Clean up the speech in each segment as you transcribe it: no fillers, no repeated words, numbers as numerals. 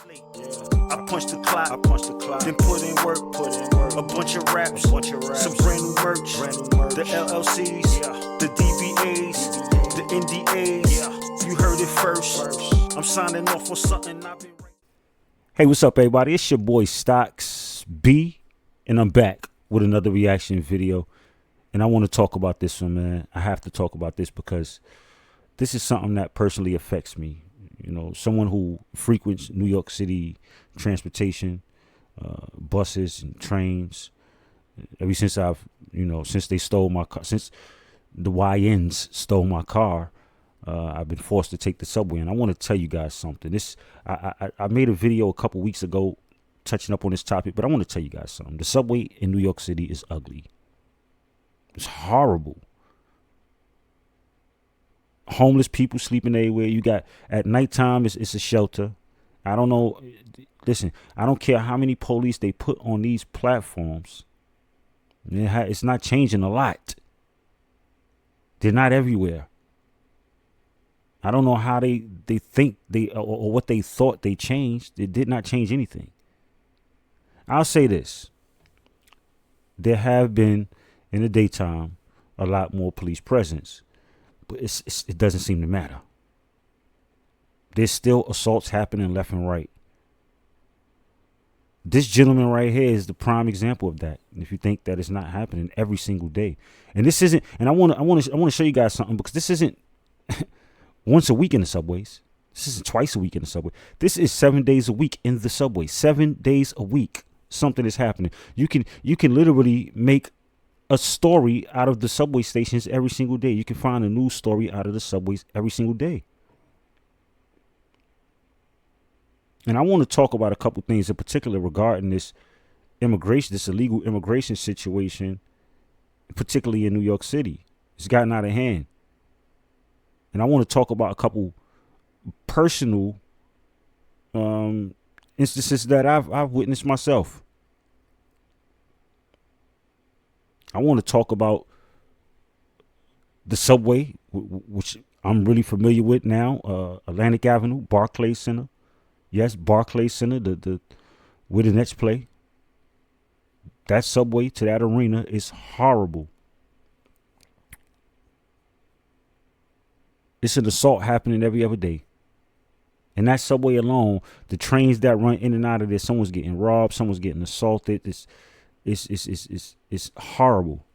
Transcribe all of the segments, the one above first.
I punched the clock, then put in work, a bunch of raps, some brand new merch, the LLCs, the DBAs, the NDAs, you heard it first, I'm signing off on something I've been. Hey, what's up everybody, it's your boy Stocks B, and I'm back with another reaction video, and I want to talk about this one, man. I have to talk about this because this is something that personally affects me. You know, someone who frequents New York City transportation, buses and trains. Ever since since they stole my car, since the YNs stole my car, I've been forced to take the subway. And I want to tell you guys something. I made a video a couple weeks ago touching up on this topic, but I want to tell you guys something. The subway in New York City is ugly. It's horrible. Homeless people sleeping everywhere. You got at nighttime, it's a shelter. I don't know. Listen, I don't care how many police they put on these platforms. It's not changing a lot. They're not everywhere. I don't know how they think or what they thought they changed. It did not change anything. I'll say this. There have been in the daytime a lot more police presence. But it doesn't seem to matter. There's still assaults happening left and right. This gentleman right here is the prime example of that. And if you think that it's not happening every single day, and this isn't, and I want to show you guys something, because this isn't once a week in the subways. This isn't twice a week in the subway. This is 7 days a week in the subway. 7 days a week, something is happening. You can literally make a story out of the subway stations every single day. You can find a news story out of the subways every single day. And I want to talk about a couple things in particular regarding this illegal immigration situation, particularly in New York City. It's gotten out of hand. And I want to talk about a couple personal instances that I've witnessed myself. I want to talk about the subway, which I'm really familiar with now. Atlantic Avenue, Barclays Center. Yes, Barclays Center, where the Nets play. That subway to that arena is horrible. It's an assault happening every other day. And that subway alone, the trains that run in and out of there, someone's getting robbed, someone's getting assaulted. It's horrible.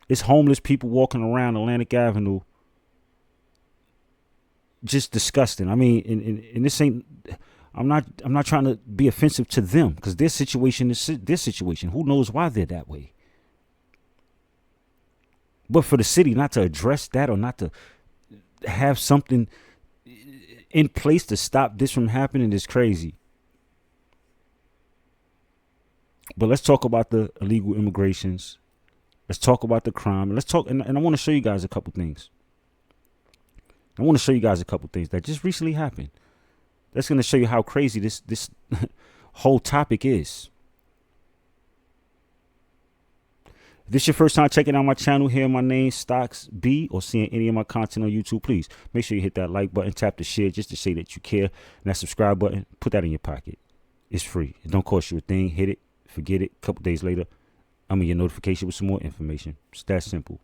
It's homeless people walking around Atlantic Avenue. Just disgusting. I mean, and this ain't. I'm not trying to be offensive to them, because their situation is their situation. Who knows why they're that way? But for the city not to address that, or not to have something in place to stop this from happening, is crazy. But let's talk about the illegal immigrations. Let's talk about the crime. And I want to show you guys a couple things. I want to show you guys a couple things that just recently happened. That's going to show you how crazy this whole topic is. If this is your first time checking out my channel, hearing my name, Stocks B, or seeing any of my content on YouTube, please make sure you hit that like button, tap the share just to say that you care. And that subscribe button, put that in your pocket. It's free. It don't cost you a thing. Hit it. Forget it. A couple days later, I'm in your notification with some more information. It's that simple.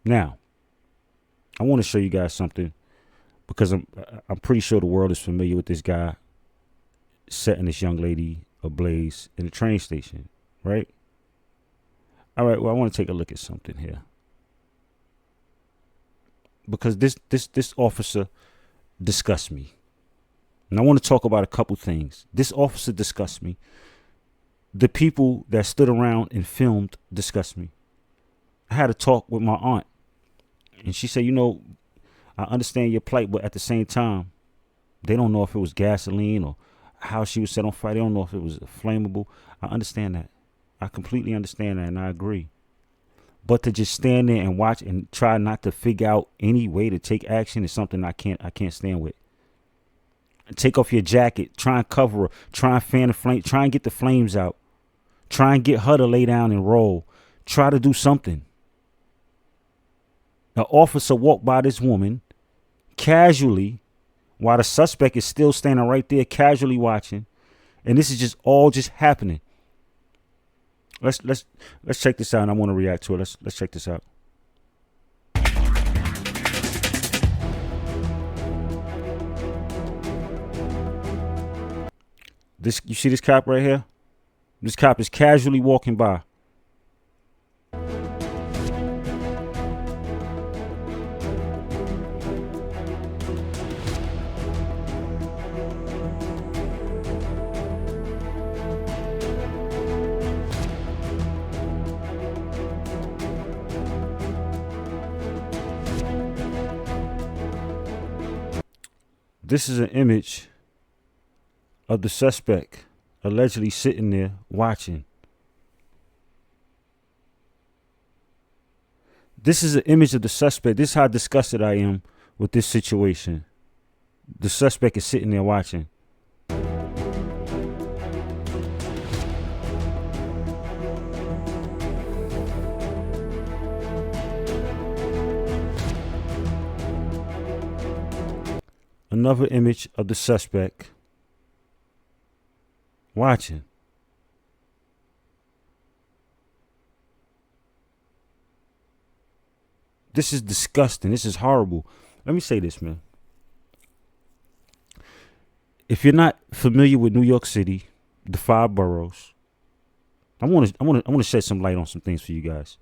Now, I want to show you guys something, because I'm pretty sure the world is familiar with this guy setting this young lady ablaze in the train station, right? All right. Well, I want to take a look at something here, because this officer disgusts me, and I want to talk about a couple things. This officer disgusts me. The people that stood around and filmed disgust me. I had a talk with my aunt, and she said, I understand your plight, but at the same time, they don't know if it was gasoline or how she was set on fire. They don't know if it was flammable. I understand that. I completely understand that, and I agree. But to just stand there and watch and try not to figure out any way to take action is something I can't stand with. Take off your jacket, try and cover her, try and fan the flame, try and get the flames out, try and get her to lay down and roll, try to do something. An officer walked by this woman, casually, while the suspect is still standing right there, casually watching. And this is just all just happening. Let's check this out, and I want to react to it. Let's check this out. This, you see this cop right here? This cop is casually walking by. This is an image of the suspect allegedly sitting there watching. This is an image of the suspect. This is how disgusted I am with this situation. The suspect is sitting there watching. Another image of the suspect watching. This is disgusting. This is horrible. Let me say this, man. If you're not familiar with New York City, the 5 boroughs, I want to shed some light on some things for you guys.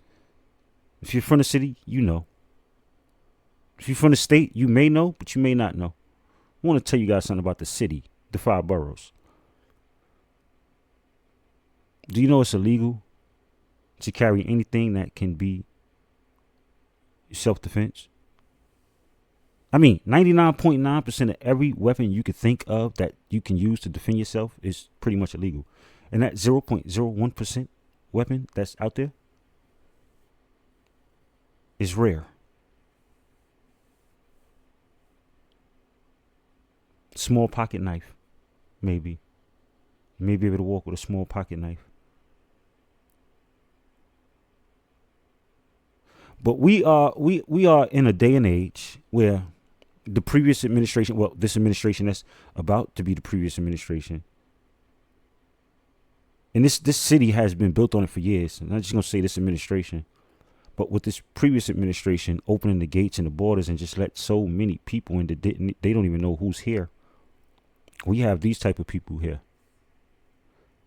If you're from the city, you know. If you're from the state, you may know, but you may not know. I want to tell you guys something about the city, the 5 boroughs. Do you know it's illegal to carry anything that can be self-defense? I mean, 99.9% of every weapon you could think of that you can use to defend yourself is pretty much illegal. And that 0.01% weapon that's out there is rare. Small pocket knife, maybe. You may be able to walk with a small pocket knife. But we are in a day and age where the previous administration, well, this administration that's about to be the previous administration, and this city has been built on it for years. I'm not just gonna say this administration, but with this previous administration opening the gates and the borders and just let so many people in that they don't even know who's here. We have these type of people here.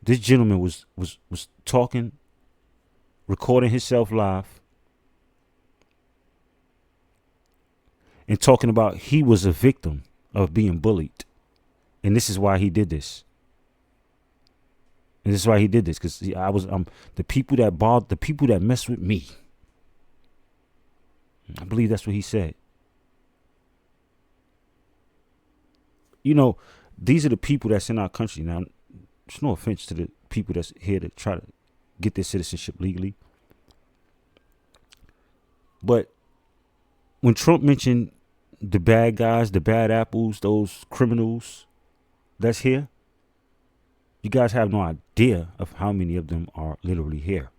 This gentleman was talking, recording himself live, and talking about he was a victim of being bullied. And this is why he did this. And this is why he did this, because I was the people that mess with me. I believe that's what he said. You know, these are the people that's in our country now. There's no offense to the people that's here to try to get their citizenship legally. But when Trump mentioned the bad guys, the bad apples, those criminals that's here, you guys have no idea of how many of them are literally here.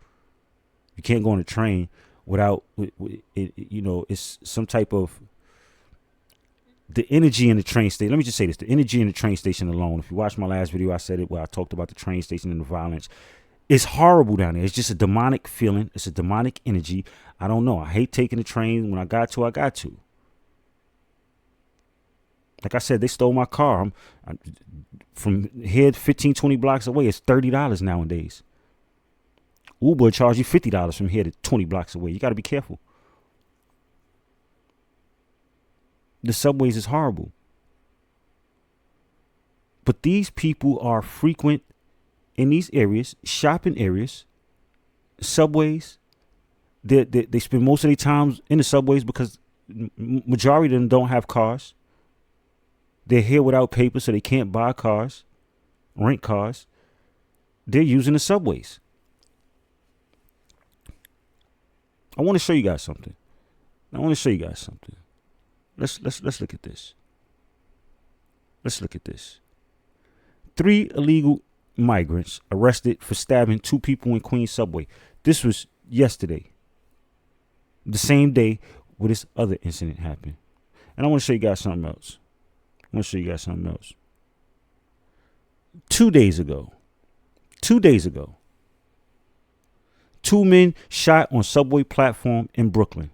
You can't go on a train without, you know, it's some type of, the energy in the train station. Let me just say this. The energy in the train station alone. If you watch my last video, I said it where I talked about the train station and the violence. It's horrible down there. It's just a demonic feeling. It's a demonic energy. I don't know. I hate taking the train. When I got to. Like I said, they stole my car. I'm from here 15, 20 blocks away. It's $30 nowadays. Uber charge you $50 from here to 20 blocks away. You got to be careful. The subways is horrible. But these people are frequent in these areas, shopping areas, subways. They spend most of their time in the subways because majority of them don't have cars. They're here without papers, so they can't buy cars, rent cars. They're using the subways. I want to show you guys something. Let's look at this. Let's look at this. 3 illegal migrants arrested for stabbing 2 people in Queens subway. This was yesterday. The same day where this other incident happened. And I want to show you guys something else. 2 days ago, 2 men shot on subway platform in Brooklyn.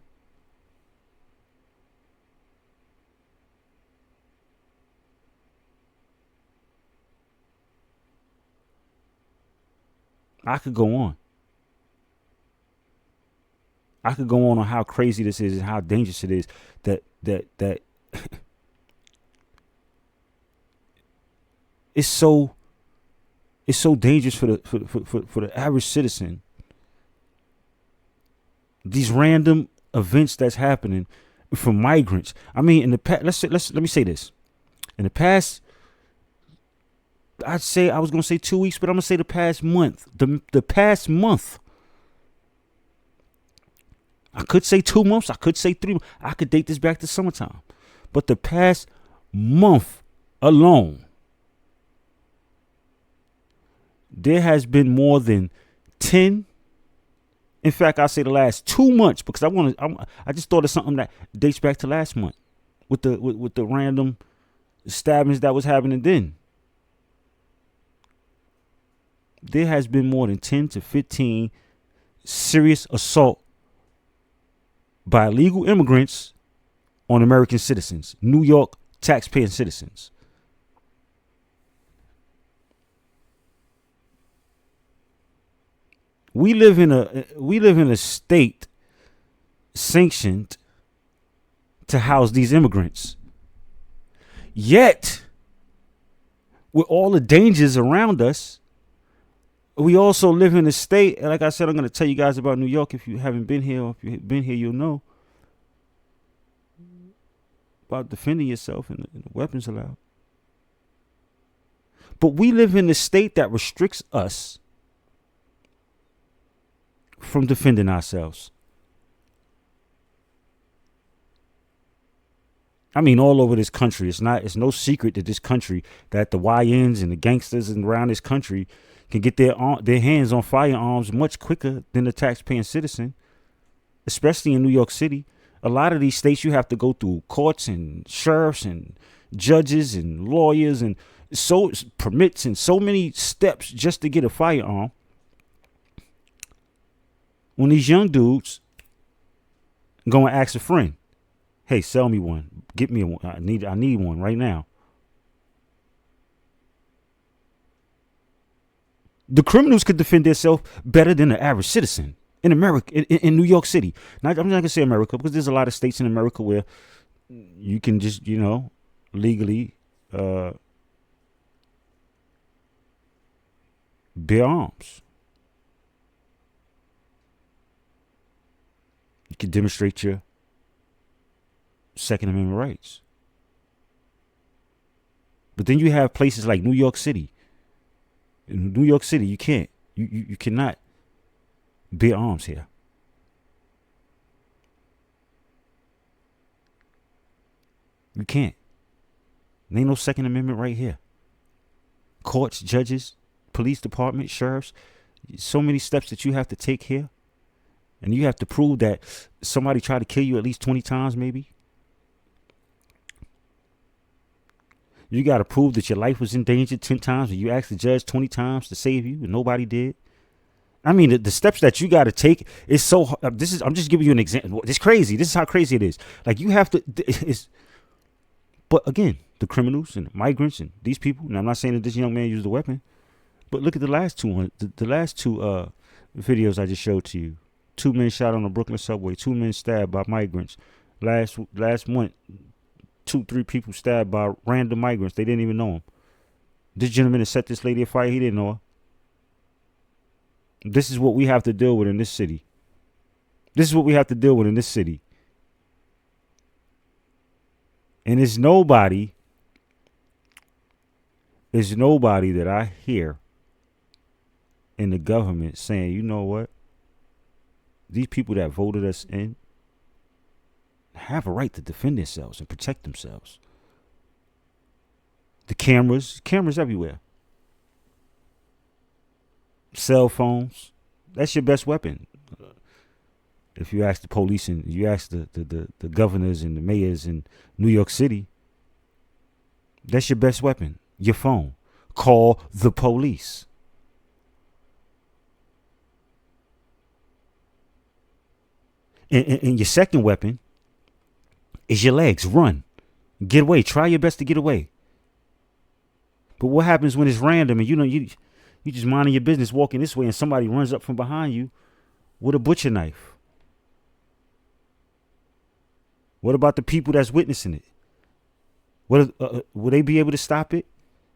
I could go on. On how crazy this is and how dangerous it is that it's so dangerous for the average citizen. These random events that's happening for migrants. I mean, in the past, let me say this. In the past, I was gonna say 2 weeks, but I'm gonna say the past month. The past month. I could say 2 months. I could say 3 months. I could date this back to summertime. But the past month alone, there has been more than 10. In fact, I say the last 2 months, because I just thought of something that dates back to last month with the random stabbings that was happening then. There has been more than 10 to 15 serious assault by illegal immigrants on American citizens, New York taxpaying citizens. We live in a state sanctioned to house these immigrants. Yet, with all the dangers around us, we also live in a state, and like I said, I'm going to tell you guys about New York. If you haven't been here, or if you've been here, you'll know about defending yourself and the weapons allowed. But we live in a state that restricts us from defending ourselves. I mean, all over this country. It's no secret that this country, that the YNs and the gangsters around this country can get their hands on firearms much quicker than the taxpaying citizen, especially in New York City. A lot of these states, you have to go through courts and sheriffs and judges and lawyers and so permits and so many steps just to get a firearm. When these young dudes go and ask a friend, hey, sell me one, get me one. I need one right now. The criminals could defend themselves better than the average citizen in America, in New York City. Now, I'm not going to say America, because there's a lot of states in America where you can just, legally bear arms. You can demonstrate your Second Amendment rights. But then you have places like New York City. In New York City, you can't. You cannot bear arms here. You can't. There ain't no Second Amendment right here. Courts, judges, police department, sheriffs, so many steps that you have to take here. And you have to prove that somebody tried to kill you at least 20 times, maybe. You got to prove that your life was in danger 10 times, and you asked the judge 20 times to save you, and nobody did. I mean, the steps that you got to take is so. I'm just giving you an example. It's crazy. This is how crazy it is. Like, you have to. But again, the criminals and the migrants and these people. And I'm not saying that this young man used a weapon, but look at the last two. The last two videos I just showed to you. 2 men shot on the Brooklyn subway. 2 men stabbed by migrants. Last month, 2-3 people stabbed by random migrants. They didn't even know him. This gentleman that set this lady afire, he didn't know her. This is what we have to deal with in this city. And there's nobody that I hear in the government saying, you know what? These people that voted us in have a right to defend themselves and protect themselves. The cameras everywhere. Cell phones, that's your best weapon. If you ask the police and you ask the governors and the mayors in New York City, that's your best weapon, your phone. Call the police. And your second weapon is your legs. Run. Get away. Try your best to get away. But what happens when it's random and you just minding your business walking this way and somebody runs up from behind you with a butcher knife? What about the people that's witnessing it? Will they be able to stop it?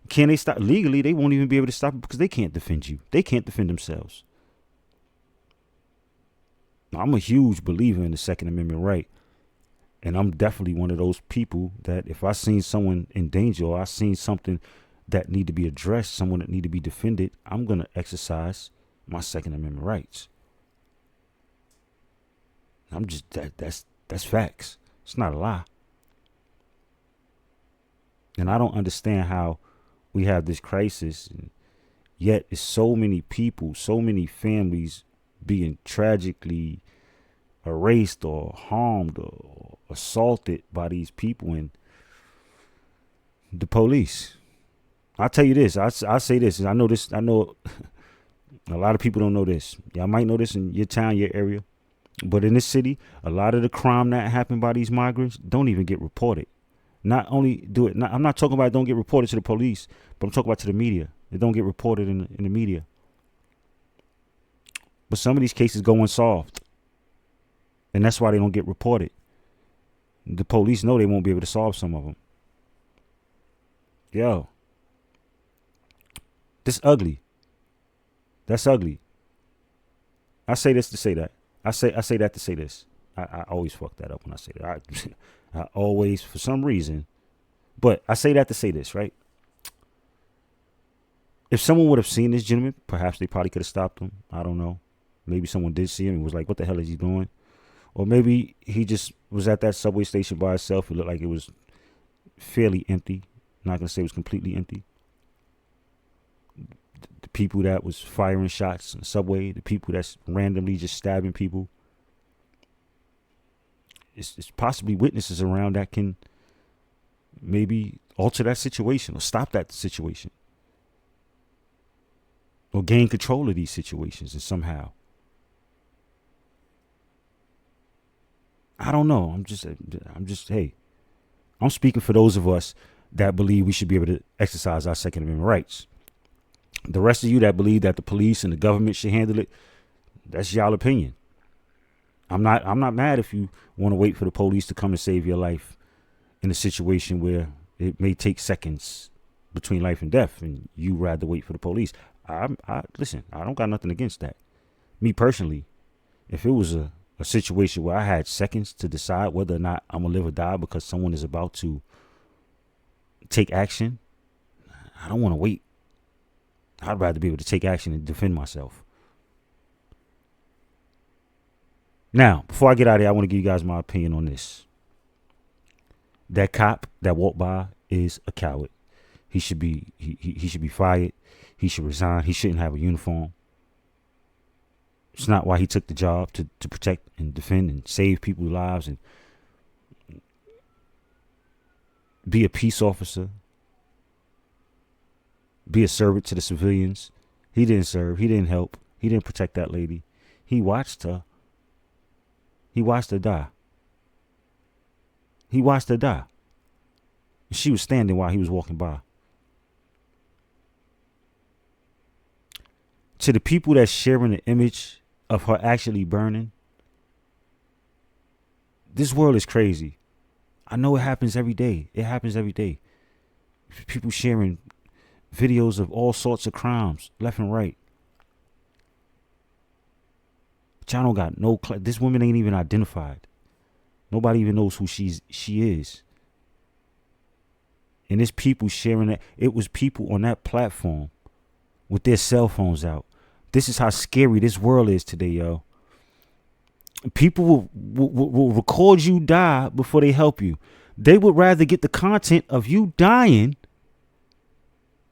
Can they stop? Legally, they won't even be able to stop it because they can't defend you. They can't defend themselves. Now, I'm a huge believer in the Second Amendment right. And I'm definitely one of those people that if I seen someone in danger or I seen something that need to be addressed, someone that need to be defended, I'm going to exercise my Second Amendment rights. I'm just, that's facts. It's not a lie. And I don't understand how we have this crisis and yet it's so many people, so many families being tragically erased or harmed or assaulted by these people and the police. I'll tell you this. I say this. I know this. I know a lot of people don't know this. Y'all might know this in your town, your area. But in this city, a lot of the crime that happened by these migrants don't even get reported. Not only do it, I'm not talking about it don't get reported to the police, but I'm talking about to the media. It don't get reported in the media. But some of these cases go unsolved. And that's why they don't get reported. The police know they won't be able to solve some of them. Yo. This ugly. That's ugly. I say this to say that. I say that to say this. I always fuck that up when I say that. I always, for some reason. But I say that to say this, right? If someone would have seen this gentleman, perhaps they probably could have stopped him. I don't know. Maybe someone did see him and was like, what the hell is he doing? Or maybe he just was at that subway station by himself. It looked like it was fairly empty. I'm not going to say it was completely empty. The people that was firing shots in the subway, the people that's randomly just stabbing people. It's possibly witnesses around that can maybe alter that situation or stop that situation. Or gain control of these situations and somehow. I don't know. I'm just, hey, I'm speaking for those of us that believe we should be able to exercise our Second Amendment rights. The rest of you that believe that the police and the government should handle it, that's y'all opinion. I'm not mad if you want to wait for the police to come and save your life in a situation where it may take seconds between life and death and you rather wait for the police. Listen, I don't got nothing against that. Me personally, if it was a situation where I had seconds to decide whether or not I'm going to live or die because someone is about to take action, I don't want to wait. I'd rather be able to take action and defend myself. Now, before I get out of here, I want to give you guys my opinion on this. That cop that walked by is a coward. He should be fired. He should resign. He shouldn't have a uniform. It's not why he took the job to protect and defend and save people's lives and be a peace officer. Be a servant to the civilians. He didn't serve. He didn't help. He didn't protect that lady. He watched her. He watched her die. He watched her die. She was standing while he was walking by. To the people that's sharing the image of her actually burning, this world is crazy. I know it happens every day. It happens every day. People sharing videos of all sorts of crimes, left and right. But y'all don't got no. This woman ain't even identified. Nobody even knows who she is. And it's people sharing that. It was people on that platform with their cell phones out. This is how scary this world is today, yo. People will record you die before they help you. They would rather get the content of you dying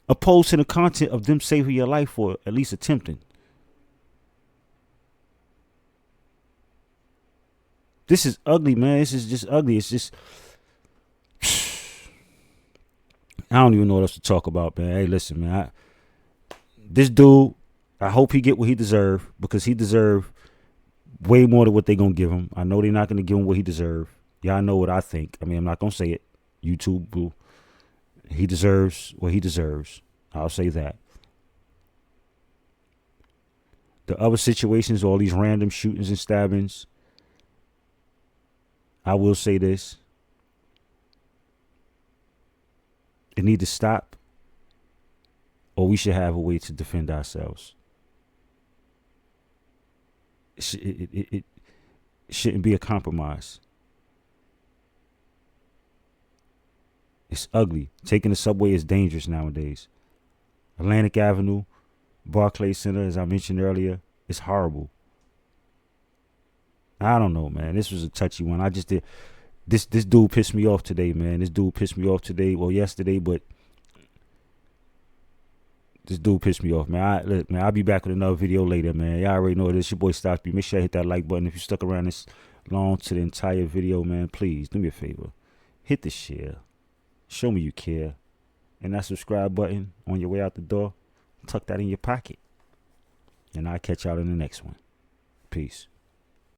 opposed to the content of them saving your life or at least attempting. This is ugly, man. This is just ugly. It's just I don't even know what else to talk about, man. Hey, listen, man. This dude, I hope he get what he deserve, because he deserve way more than what they gonna give him. I know they're not gonna give him what he deserve. Y'all know what I think. I mean, I'm not gonna say it. YouTube, boo. He deserves what he deserves. I'll say that. The other situations, all these random shootings and stabbings, I will say this. It need to stop, or we should have a way to defend ourselves. It shouldn't be a compromise. It's ugly. Taking the subway is dangerous nowadays. Atlantic Avenue, Barclays Center, as I mentioned earlier, it's horrible. I don't know, man. This was a touchy one. I just did. This dude pissed me off today, man. This dude pissed me off today. Well, yesterday, but this dude pissed me off, man. I'll be back with another video later, man. Y'all already know this. Your boy Stops B. Make sure I hit that like button. If you stuck around this long to the entire video, man, please do me a favor. Hit the share. Show me you care. And that subscribe button on your way out the door, tuck that in your pocket. And I'll catch y'all in the next one. Peace.